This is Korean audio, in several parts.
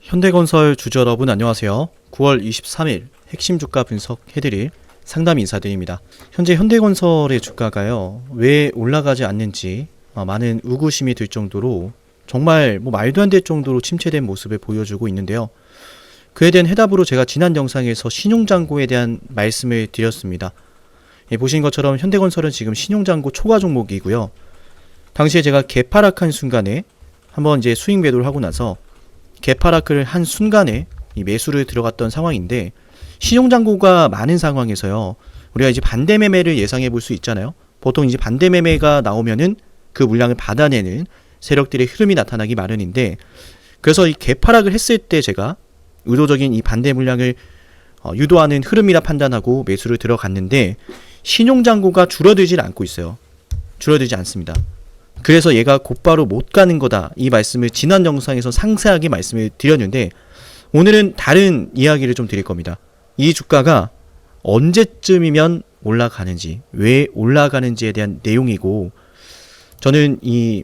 현대건설 주주 여러분 안녕하세요. 9월 23일 핵심 주가 분석해드릴 상담 인사드립니다. 현재 현대건설의 주가가요, 왜 올라가지 않는지 많은 의구심이 들 정도로 정말 말도 안 될 정도로 침체된 모습을 보여주고 있는데요. 그에 대한 해답으로 제가 지난 영상에서 신용잔고에 대한 말씀을 드렸습니다. 보신 것처럼 현대건설은 지금 신용잔고 초과 종목이고요. 당시에 제가 개파락한 순간에 한번 이제 수익 매도를 하고 나서 개파락을 한 순간에 이 매수를 들어갔던 상황인데, 신용잔고가 많은 상황에서요, 우리가 이제 반대 매매를 예상해 볼 수 있잖아요. 보통 이제 반대 매매가 나오면은 그 물량을 받아내는 세력들의 흐름이 나타나기 마련인데, 그래서 이 개파락을 했을 때 제가 의도적인 이 반대 물량을 유도하는 흐름이라 판단하고 매수를 들어갔는데, 신용잔고가 줄어들질 않고 있어요. 줄어들지 않습니다. 그래서 얘가 곧바로 못 가는 거다, 이 말씀을 지난 영상에서 상세하게 말씀을 드렸는데, 오늘은 다른 이야기를 좀 드릴 겁니다. 이 주가가 언제쯤이면 올라가는지, 왜 올라가는지에 대한 내용이고, 저는 이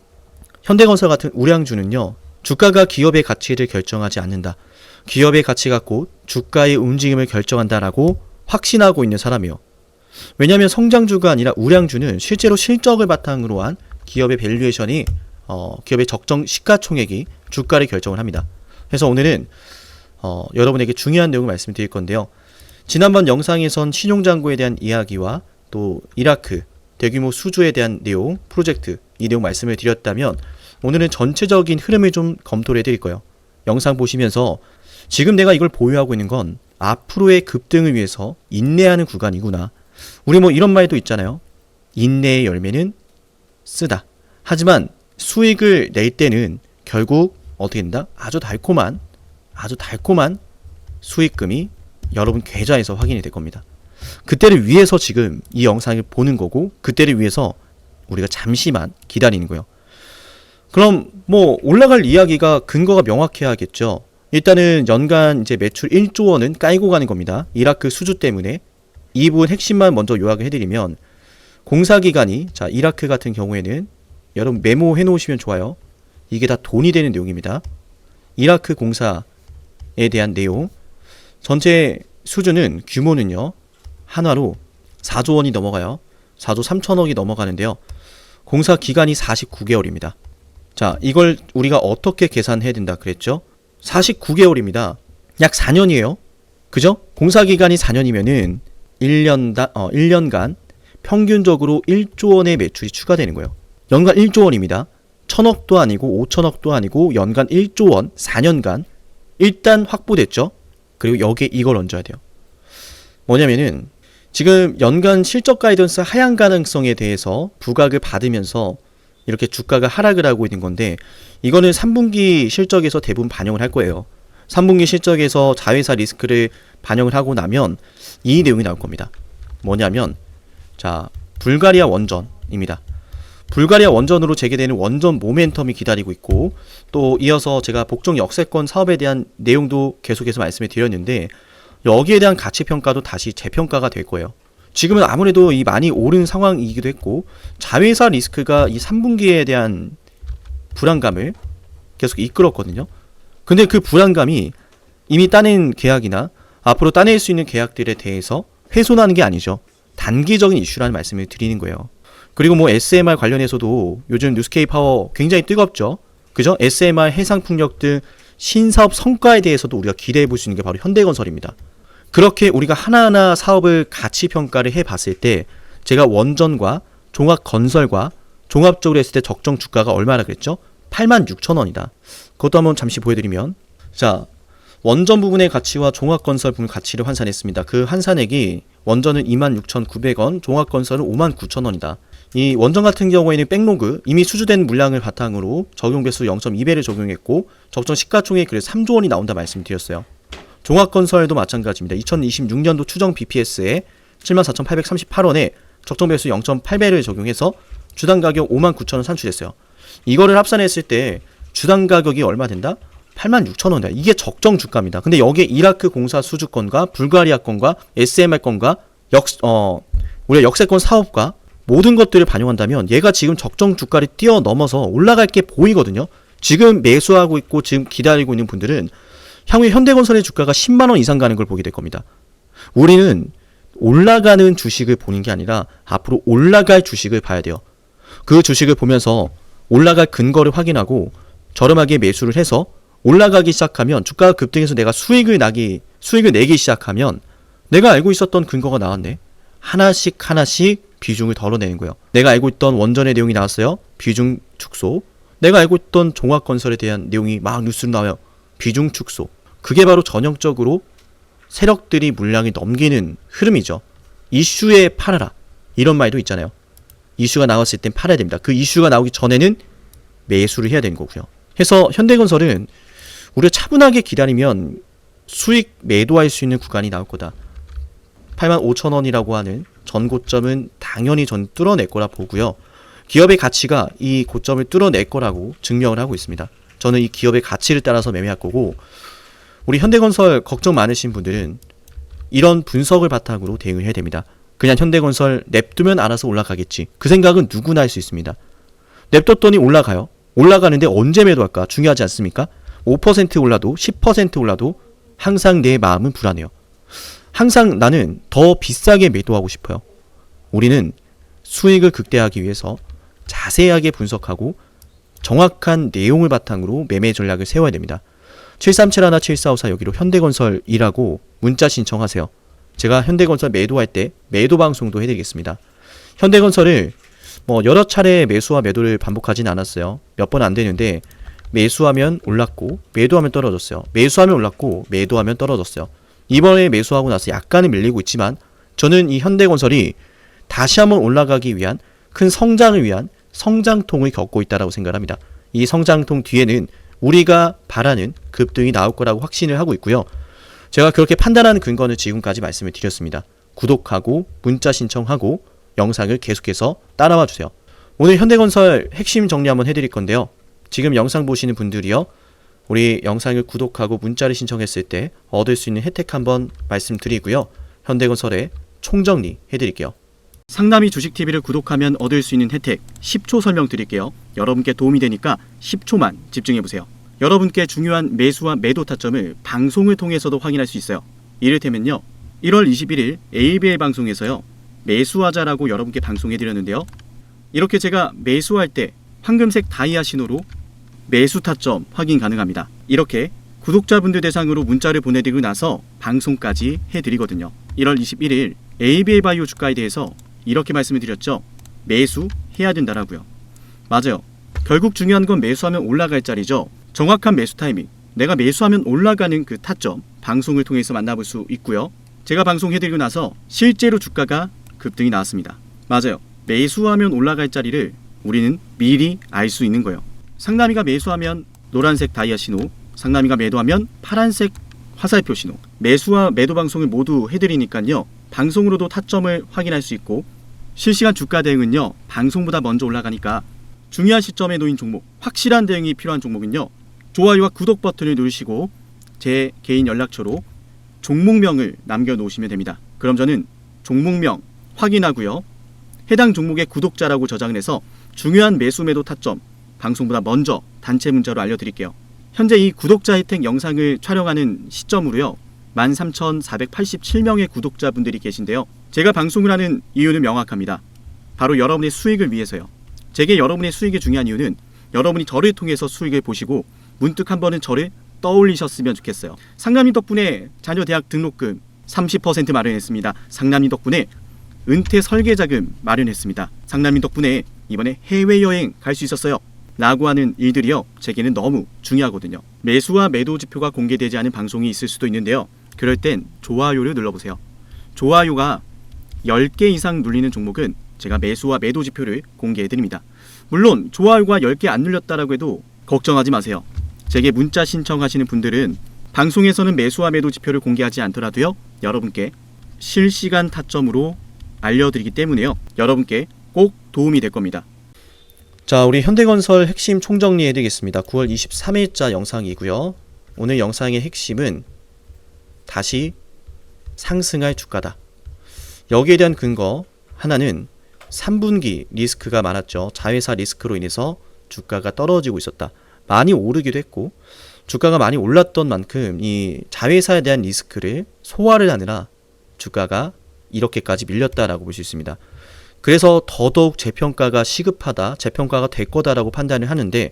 현대건설 같은 우량주는요, 주가가 기업의 가치를 결정하지 않는다, 기업의 가치가 곧 주가의 움직임을 결정한다라고 확신하고 있는 사람이에요. 왜냐하면 성장주가 아니라 우량주는 실제로 실적을 바탕으로 한 기업의 밸류에이션이 기업의 적정 시가총액이 주가를 결정을 합니다. 그래서 오늘은 여러분에게 중요한 내용을 말씀드릴 건데요. 지난번 영상에선 신용잔고에 대한 이야기와 또 이라크 대규모 수주에 대한 내용, 프로젝트, 이 내용 말씀을 드렸다면, 오늘은 전체적인 흐름을 좀 검토를 해드릴 거예요. 영상 보시면서 지금 내가 이걸 보유하고 있는 건 앞으로의 급등을 위해서 인내하는 구간이구나. 우리 이런 말도 있잖아요. 인내의 열매는 쓰다. 하지만 수익을 낼 때는 결국 어떻게 된다? 아주 달콤한 수익금이 여러분 계좌에서 확인이 될 겁니다. 그때를 위해서 지금 이 영상을 보는 거고, 그때를 위해서 우리가 잠시만 기다리는 거예요. 그럼 올라갈 이야기가 근거가 명확해야겠죠. 일단은 연간 이제 매출 1조 원은 깔고 가는 겁니다. 이라크 수주 때문에. 이 부분 핵심만 먼저 요약을 해드리면, 공사기간이, 자, 이라크 같은 경우에는 여러분 메모해 놓으시면 좋아요. 이게 다 돈이 되는 내용입니다. 이라크 공사에 대한 내용, 전체 수주는 규모는요, 한화로 4조 원이 넘어가요. 4조 3천억이 넘어가는데요. 공사 기간이 49개월입니다. 자, 이걸 우리가 어떻게 계산해야 된다 그랬죠? 49개월입니다. 약 4년이에요. 그죠? 공사 기간이 4년이면은 1년간 평균적으로 1조 원의 매출이 추가되는 거예요. 연간 1조 원입니다. 1000억도 아니고 5천억도 아니고 연간 1조 원, 4년간 일단 확보됐죠. 그리고 여기에 이걸 얹어야 돼요. 뭐냐면은 지금 연간 실적 가이던스 하향 가능성에 대해서 부각을 받으면서 이렇게 주가가 하락을 하고 있는 건데, 이거는 3분기 실적에서 대부분 반영을 할 거예요. 3분기 실적에서 자회사 리스크를 반영을 하고 나면 이 내용이 나올 겁니다. 뭐냐면, 자, 불가리아 원전입니다. 불가리아 원전으로 재개되는 원전 모멘텀이 기다리고 있고, 또 이어서 제가 복종 역세권 사업에 대한 내용도 계속해서 말씀을 드렸는데, 여기에 대한 가치평가도 다시 재평가가 될 거예요. 지금은 아무래도 이 많이 오른 상황이기도 했고, 자회사 리스크가 이 3분기에 대한 불안감을 계속 이끌었거든요. 근데 그 불안감이 이미 따낸 계약이나 앞으로 따낼 수 있는 계약들에 대해서 훼손하는 게 아니죠. 단기적인 이슈라는 말씀을 드리는 거예요. 그리고 SMR 관련해서도 요즘 뉴스케이 파워 굉장히 뜨겁죠. 그죠? SMR, 해상풍력 등 신사업 성과에 대해서도 우리가 기대해 볼 수 있는 게 바로 현대건설입니다. 그렇게 우리가 하나하나 사업을 가치 평가를 해 봤을 때, 제가 원전과 종합건설과 종합적으로 했을 때 적정 주가가 얼마나 그랬죠? 86,000원이다. 그것도 한번 잠시 보여드리면, 자, 원전 부분의 가치와 종합건설 부분 가치를 환산했습니다. 그 환산액이 원전은 26,900원, 종합건설은 59,000원이다. 이 원전 같은 경우에는 백로그, 이미 수주된 물량을 바탕으로 적용배수 0.2배를 적용했고, 적정 시가총액이 그래서 3조 원이 나온다 말씀드렸어요. 종합건설도 마찬가지입니다. 2026년도 추정 BPS에 74,838원에 적정배수 0.8배를 적용해서 주당 가격 59,000원 산출했어요. 이거를 합산했을 때 주당 가격이 얼마 된다? 86,000원이다. 이게 적정 주가입니다. 근데 여기에 이라크 공사 수주권과 불가리아 건과 SMR 건과 우리가 역세권 사업과 모든 것들을 반영한다면 얘가 지금 적정 주가를 뛰어넘어서 올라갈 게 보이거든요. 지금 매수하고 있고 지금 기다리고 있는 분들은 향후에 현대건설의 주가가 10만 원 이상 가는 걸 보게 될 겁니다. 우리는 올라가는 주식을 보는 게 아니라 앞으로 올라갈 주식을 봐야 돼요. 그 주식을 보면서 올라갈 근거를 확인하고 저렴하게 매수를 해서 올라가기 시작하면, 주가가 급등해서 내가 수익을 내기 시작하면 내가 알고 있었던 근거가 나왔네. 하나씩 비중을 덜어내는 거예요. 내가 알고 있던 원전의 내용이 나왔어요. 비중 축소. 내가 알고 있던 종합건설에 대한 내용이 막 뉴스로 나와요. 비중 축소. 그게 바로 전형적으로 세력들이 물량이 넘기는 흐름이죠. 이슈에 팔아라, 이런 말도 있잖아요. 이슈가 나왔을 땐 팔아야 됩니다. 그 이슈가 나오기 전에는 매수를 해야 되는 거고요. 해서 현대건설은 우리가 차분하게 기다리면 수익 매도할 수 있는 구간이 나올 거다. 85,000원이라고 하는 전고점은 당연히 전 뚫어낼 거라 보고요. 기업의 가치가 이 고점을 뚫어낼 거라고 증명을 하고 있습니다. 저는 이 기업의 가치를 따라서 매매할 거고, 우리 현대건설 걱정 많으신 분들은 이런 분석을 바탕으로 대응을 해야 됩니다. 그냥 현대건설 냅두면 알아서 올라가겠지, 그 생각은 누구나 할 수 있습니다. 냅뒀더니 올라가요. 올라가는데 언제 매도할까 중요하지 않습니까? 5% 올라도 10% 올라도 항상 내 마음은 불안해요. 항상 나는 더 비싸게 매도하고 싶어요. 우리는 수익을 극대화하기 위해서 자세하게 분석하고 정확한 내용을 바탕으로 매매 전략을 세워야 됩니다. 7371-7454 여기로 현대건설이라고 문자 신청하세요. 제가 현대건설 매도할 때 매도 방송도 해드리겠습니다. 현대건설을 여러 차례 매수와 매도를 반복하진 않았어요. 몇 번 안 되는데 매수하면 올랐고 매도하면 떨어졌어요. 매수하면 올랐고 매도하면 떨어졌어요. 이번에 매수하고 나서 약간은 밀리고 있지만 저는 이 현대건설이 다시 한번 올라가기 위한 큰 성장을 위한 성장통을 겪고 있다고 생각합니다. 이 성장통 뒤에는 우리가 바라는 급등이 나올 거라고 확신을 하고 있고요. 제가 그렇게 판단하는 근거는 지금까지 말씀을 드렸습니다. 구독하고 문자 신청하고 영상을 계속해서 따라와 주세요. 오늘 현대건설 핵심 정리 한번 해드릴 건데요. 지금 영상 보시는 분들이요, 우리 영상을 구독하고 문자를 신청했을 때 얻을 수 있는 혜택 한번 말씀드리고요. 현대건설의 총정리 해드릴게요. 상남이 주식TV를 구독하면 얻을 수 있는 혜택 10초 설명드릴게요. 여러분께 도움이 되니까 10초만 집중해보세요. 여러분께 중요한 매수와 매도 타점을 방송을 통해서도 확인할 수 있어요. 이를테면요, 1월 21일 ABL 방송에서요, 매수하자라고 여러분께 방송해드렸는데요. 이렇게 제가 매수할 때 황금색 다이아 신호로 매수 타점 확인 가능합니다. 이렇게 구독자분들 대상으로 문자를 보내드리고 나서 방송까지 해드리거든요. 1월 21일 ABL 바이오 주가에 대해서 이렇게 말씀을 드렸죠. 매수해야 된다라고요. 맞아요. 결국 중요한 건 매수하면 올라갈 자리죠. 정확한 매수 타이밍, 내가 매수하면 올라가는 그 타점 방송을 통해서 만나볼 수 있고요. 제가 방송해드리고 나서 실제로 주가가 급등이 나왔습니다. 맞아요. 매수하면 올라갈 자리를 우리는 미리 알 수 있는 거예요. 상남이가 매수하면 노란색 다이아 신호, 상남이가 매도하면 파란색 화살표 신호. 매수와 매도 방송을 모두 해드리니까요, 방송으로도 타점을 확인할 수 있고, 실시간 주가 대응은요, 방송보다 먼저 올라가니까 중요한 시점에 놓인 종목, 확실한 대응이 필요한 종목은요, 좋아요와 구독 버튼을 누르시고 제 개인 연락처로 종목명을 남겨놓으시면 됩니다. 그럼 저는 종목명 확인하고요, 해당 종목의 구독자라고 저장을 해서 중요한 매수 매도 타점 방송보다 먼저 단체 문자로 알려드릴게요. 현재 이 구독자 혜택 영상을 촬영하는 시점으로요, 13,487명의 구독자분들이 계신데요. 제가 방송을 하는 이유는 명확합니다. 바로 여러분의 수익을 위해서요. 제게 여러분의 수익이 중요한 이유는 여러분이 저를 통해서 수익을 보시고 문득 한 번은 저를 떠올리셨으면 좋겠어요. 상남이 덕분에 자녀 대학 등록금 30% 마련했습니다. 상남이 덕분에 은퇴 설계자금 마련했습니다. 상남이 덕분에 이번에 해외여행 갈 수 있었어요. 라고 하는 일들이요, 제게는 너무 중요하거든요. 매수와 매도 지표가 공개되지 않은 방송이 있을 수도 있는데요. 그럴 땐 좋아요를 눌러보세요. 좋아요가 10개 이상 눌리는 종목은 제가 매수와 매도 지표를 공개해드립니다. 물론 좋아요가 10개 안 눌렸다라고 해도 걱정하지 마세요. 제게 문자 신청하시는 분들은 방송에서는 매수와 매도 지표를 공개하지 않더라도요, 여러분께 실시간 타점으로 알려드리기 때문에요, 여러분께 꼭 도움이 될 겁니다. 자, 우리 현대건설 핵심 총정리 해드리겠습니다. 9월 23일자 영상이고요. 오늘 영상의 핵심은 다시 상승할 주가다. 여기에 대한 근거 하나는 3분기 리스크가 많았죠. 자회사 리스크로 인해서 주가가 떨어지고 있었다. 많이 오르기도 했고, 주가가 많이 올랐던 만큼 이 자회사에 대한 리스크를 소화를 하느라 주가가 이렇게까지 밀렸다라고 볼 수 있습니다. 그래서 더더욱 재평가가 시급하다, 재평가가 될 거다라고 판단을 하는데,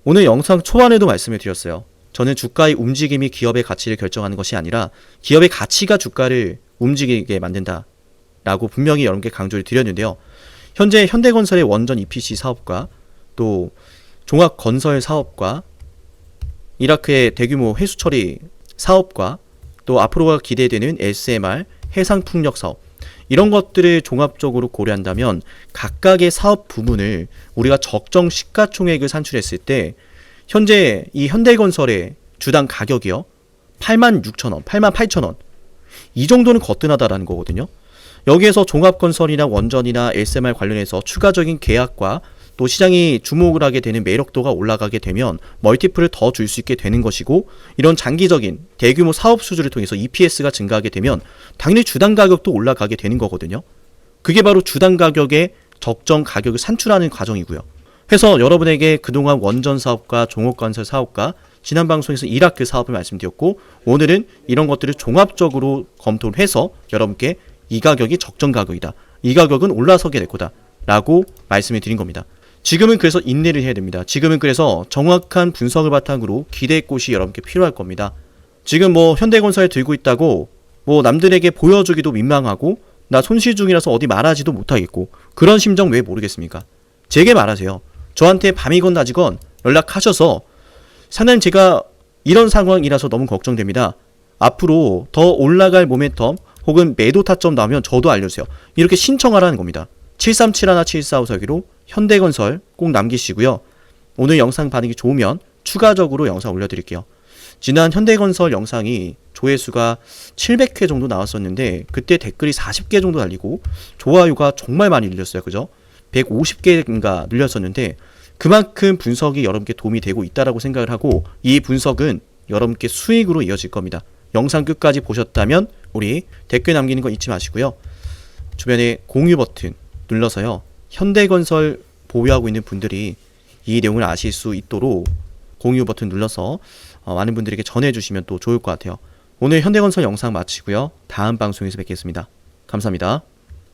오늘 영상 초반에도 말씀을 드렸어요. 저는 주가의 움직임이 기업의 가치를 결정하는 것이 아니라 기업의 가치가 주가를 움직이게 만든다 라고 분명히 여러분께 강조를 드렸는데요. 현재 현대건설의 원전 EPC 사업과 또 종합건설 사업과 이라크의 대규모 회수처리 사업과 또 앞으로가 기대되는 SMR 해상풍력 사업, 이런 것들을 종합적으로 고려한다면 각각의 사업 부문을 우리가 적정 시가총액을 산출했을 때 현재 이 현대건설의 주당 가격이요 86,000원, 88,000원, 이 정도는 거뜬하다라는 거거든요. 여기에서 종합건설이나 원전이나 SMR 관련해서 추가적인 계약과 또 시장이 주목을 하게 되는 매력도가 올라가게 되면 멀티플을 더 줄 수 있게 되는 것이고, 이런 장기적인 대규모 사업 수주를 통해서 EPS가 증가하게 되면 당연히 주당 가격도 올라가게 되는 거거든요. 그게 바로 주당 가격의 적정 가격을 산출하는 과정이고요. 그래서 여러분에게 그동안 원전 사업과 종합건설 사업과 지난 방송에서 이라크 사업을 말씀드렸고, 오늘은 이런 것들을 종합적으로 검토를 해서 여러분께 이 가격이 적정 가격이다, 이 가격은 올라서게 될 거다 라고 말씀을 드린 겁니다. 지금은 그래서 인내를 해야 됩니다. 지금은 그래서 정확한 분석을 바탕으로 기대의 꽃이 여러분께 필요할 겁니다. 지금 뭐 현대건설 들고 있다고 뭐 남들에게 보여주기도 민망하고 나 손실 중이라서 어디 말하지도 못하겠고, 그런 심정 왜 모르겠습니까? 제게 말하세요. 저한테 밤이건 낮이건 연락하셔서 사장님 제가 이런 상황이라서 너무 걱정됩니다, 앞으로 더 올라갈 모멘텀 혹은 매도 타점 나오면 저도 알려주세요, 이렇게 신청하라는 겁니다. 737-7454기로 현대건설 꼭 남기시고요. 오늘 영상 반응이 좋으면 추가적으로 영상 올려드릴게요. 지난 현대건설 영상이 조회수가 700회 정도 나왔었는데 그때 댓글이 40개 정도 달리고 좋아요가 정말 많이 늘렸어요. 그죠? 150개인가 늘렸었는데 그만큼 분석이 여러분께 도움이 되고 있다라고 생각을 하고, 이 분석은 여러분께 수익으로 이어질 겁니다. 영상 끝까지 보셨다면 우리 댓글 남기는 거 잊지 마시고요. 주변에 공유 버튼 눌러서요, 현대건설 보유하고 있는 분들이 이 내용을 아실 수 있도록 공유 버튼 눌러서 많은 분들에게 전해주시면 또 좋을 것 같아요. 오늘 현대건설 영상 마치고요, 다음 방송에서 뵙겠습니다. 감사합니다.